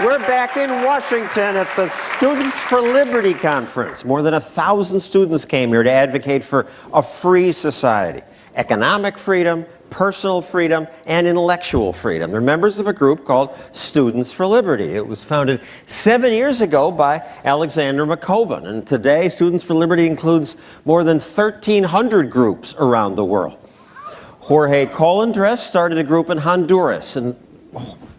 We're back in Washington at the Students for Liberty conference. More than 1,000 students came here to advocate for a free society, economic freedom, personal freedom, and intellectual freedom. They're members of a group called Students for Liberty. It was founded 7 years ago by Alexander McCoben, and today Students for Liberty includes more than 1,300 groups around the world. Jorge Colindres started a group in Honduras. And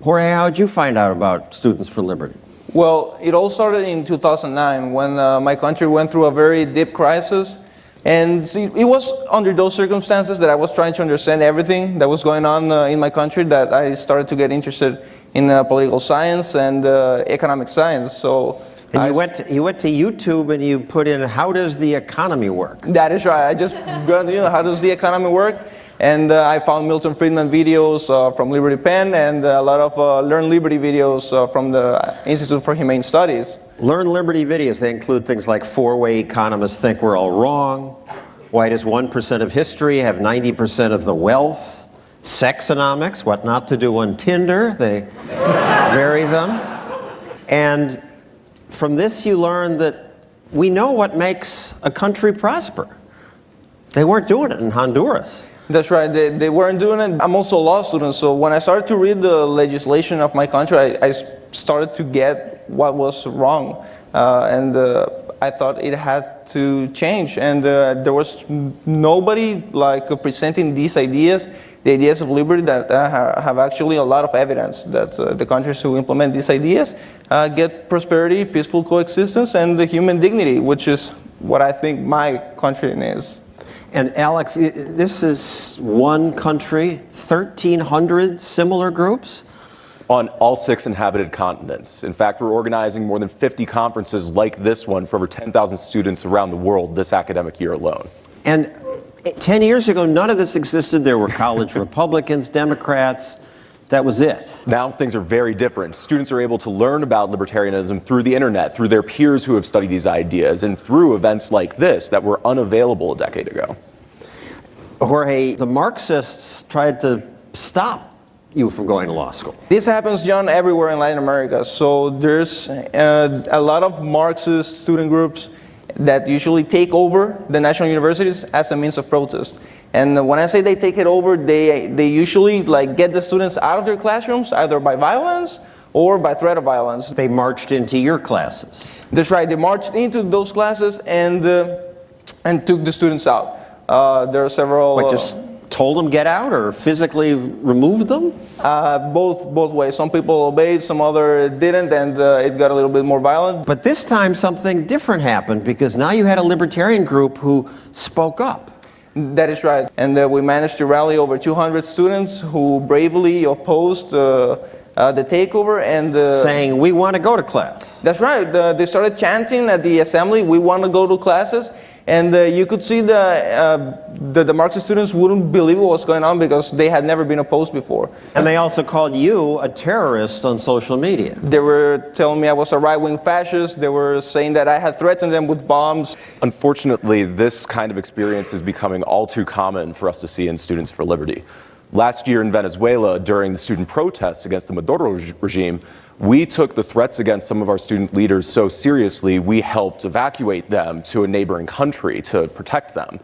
Jorge, how did you find out about Students for Liberty? Well, it all started in 2009 when my country went through a very deep crisis. And it was under those circumstances that I was trying to understand everything that was going on in my country that I started to get interested in political science and economic science. So, and you went to YouTube and you put in, how does the economy work? That is right. I just got, how does the economy work? And I found Milton Friedman videos from Liberty Pen and a lot of Learn Liberty videos from the Institute for Humane Studies. Learn Liberty videos, they include things like 4-way economists think we're all wrong, why does 1% of history have 90% of the wealth, sexonomics, what not to do on Tinder, they vary them. And from this you learn that we know what makes a country prosper. They weren't doing it in Honduras. That's right, they weren't doing it. I'm also a law student, so when I started to read the legislation of my country, I started to get what was wrong. And I thought it had to change. And there was nobody presenting these ideas, the ideas of liberty that have actually a lot of evidence that the countries who implement these ideas get prosperity, peaceful coexistence, and the human dignity, which is what I think my country is. And Alex, this is one country, 1,300 similar groups? On all 6 inhabited continents. In fact, we're organizing more than 50 conferences like this one for over 10,000 students around the world this academic year alone. And 10 years ago, none of this existed. There were college Republicans, Democrats. That was it. Now things are very different. Students are able to learn about libertarianism through the internet, through their peers who have studied these ideas, and through events like this that were unavailable a decade ago. Jorge, the Marxists tried to stop you from going to law school. This happens, John, everywhere in Latin America. So there's a lot of Marxist student groups that usually take over the national universities as a means of protest. And when I say they take it over, they usually get the students out of their classrooms, either by violence or by threat of violence. They marched into your classes. That's right. They marched into those classes and took the students out. There are several. What, just told them get out, or physically removed them? Both ways. Some people obeyed, some other didn't, and it got a little bit more violent. But this time something different happened, because now you had a libertarian group who spoke up. That is right. And we managed to rally over 200 students who bravely opposed the takeover and saying, we want to go to class. That's right. They started chanting at the assembly, we want to go to classes. And you could see the Marxist students wouldn't believe what was going on because they had never been opposed before. And they also called you a terrorist on social media. They were telling me I was a right-wing fascist. They were saying that I had threatened them with bombs. Unfortunately, this kind of experience is becoming all too common for us to see in Students for Liberty. Last year in Venezuela, during the student protests against the Maduro regime, we took the threats against some of our student leaders so seriously, we helped evacuate them to a neighboring country to protect them.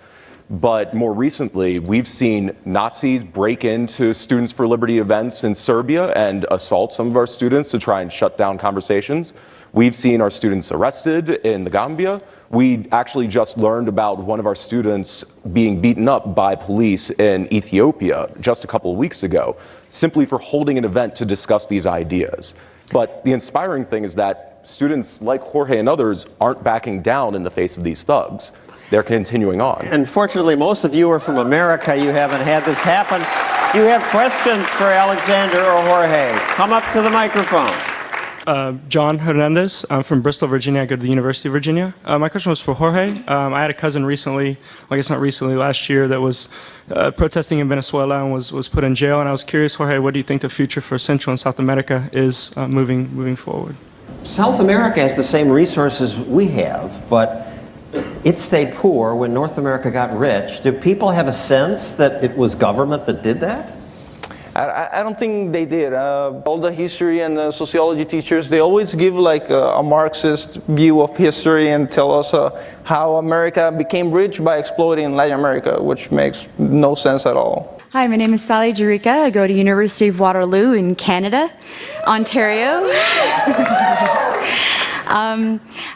But more recently, we've seen Nazis break into Students for Liberty events in Serbia and assault some of our students to try and shut down conversations. We've seen our students arrested in the Gambia. We actually just learned about one of our students being beaten up by police in Ethiopia just a couple of weeks ago, simply for holding an event to discuss these ideas. But the inspiring thing is that students like Jorge and others aren't backing down in the face of these thugs. They're continuing on. Unfortunately, most of you are from America. You haven't had this happen. Do you have questions for Alexander or Jorge? Come up to the microphone. John Hernandez. I'm from Bristol, Virginia. I go to the University of Virginia. My question was for Jorge. I had a cousin recently, I guess not recently, last year, that was protesting in Venezuela and was put in jail. And I was curious, Jorge, what do you think the future for Central and South America is moving forward? South America has the same resources we have, but it stayed poor when North America got rich. Do people have a sense that it was government that did that? I don't think they did. All the history and sociology teachers, they always give like a Marxist view of history and tell us how America became rich by exploiting Latin America, which makes no sense at all. Hi, my name is Sally Jerica. I go to University of Waterloo in Canada, Ontario.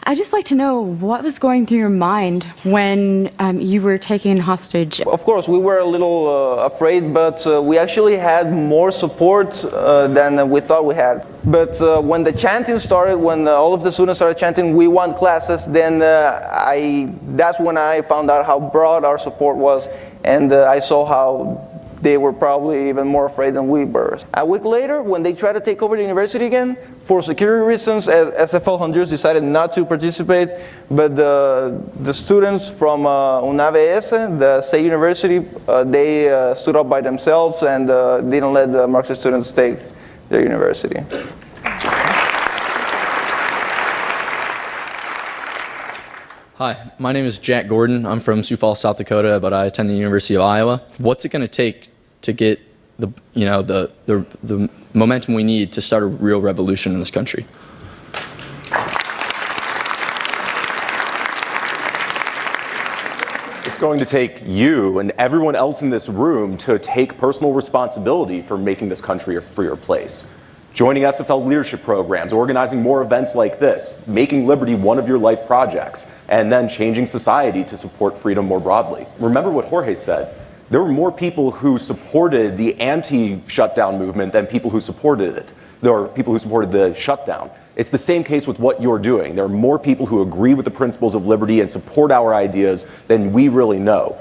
I'd just like to know what was going through your mind when you were taken hostage. Of course, we were a little afraid, but we actually had more support than we thought we had. But when the chanting started, when all of the students started chanting, "We want classes," then that's when I found out how broad our support was, and I saw how they were probably even more afraid than we were. A week later, when they tried to take over the university again, for security reasons, SFL Honduras decided not to participate, but the students from UNAVS, the state university, they stood up by themselves and didn't let the Marxist students take their university. Hi, my name is Jack Gordon. I'm from Sioux Falls, South Dakota, but I attend the University of Iowa. What's it going to take to get the momentum we need to start a real revolution in this country? It's going to take you and everyone else in this room to take personal responsibility for making this country a freer place. Joining SFL leadership programs, organizing more events like this, making liberty one of your life projects, and then changing society to support freedom more broadly. Remember what Jorge said. There were more people who supported the anti-shutdown movement than people who supported it. There are people who supported the shutdown. It's the same case with what you're doing. There are more people who agree with the principles of liberty and support our ideas than we really know.